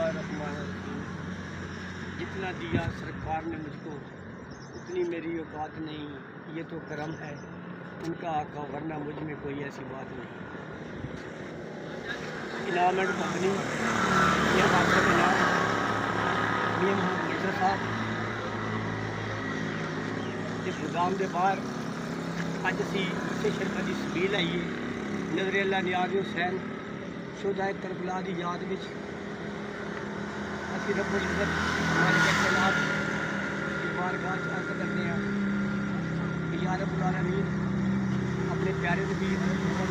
اللہ الرحمن الرحیم۔ جتنا دیا سرکار نے مجھ کو اتنی میری اوقات نہیں، یہ تو کرم ہے ان کا آقا، ورنہ مجھ میں کوئی ایسی بات نہیں۔ انعام اینڈ کمپنی یہ آپ کا انعام میاں محمد مرزا صاحب جس گودام کے باہر اج اسی شرکت کی سبیل آئیے نظر اللہ نیاز حسین شہدائے کربلا کی یاد میں اسی رب العزت مالک کائنات کی بارگاہ عرض کرتے ہیں کہ یا رب العالمین اپنے پیارے نبی محمد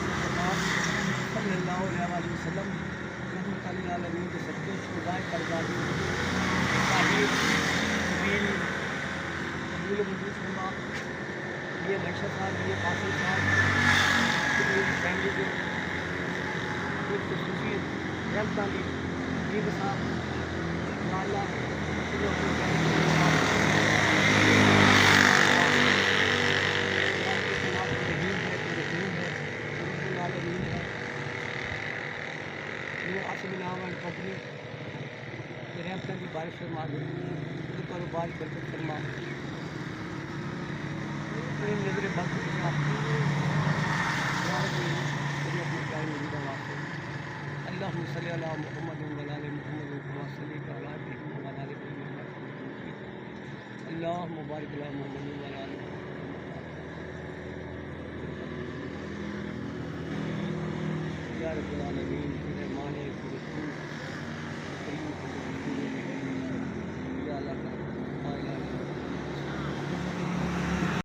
صلی اللہ علیہ وسلم رحمۃ للعالمین کے صدقے شہدائے کربلا کی تعلیم سبیل قبول منظور فرما۔ یہ معیشت صاحب، یہ قاسم صاحب فیملی کے اپنی خصوصی رحمتہ کی یہ صاحب اللہ انعام اینڈ کمپنی رحمتہ کی بارش فرما دے، کاروبار برکت فرما، نظر بخش اللہم صلی علی محمد وعلی آل محمد کما صلیت علی ابراہیم وعلی آل ابراہیم انک حمید مجید، اللہم بارک علی محمد وعلی آل محمد یا رب العالمین۔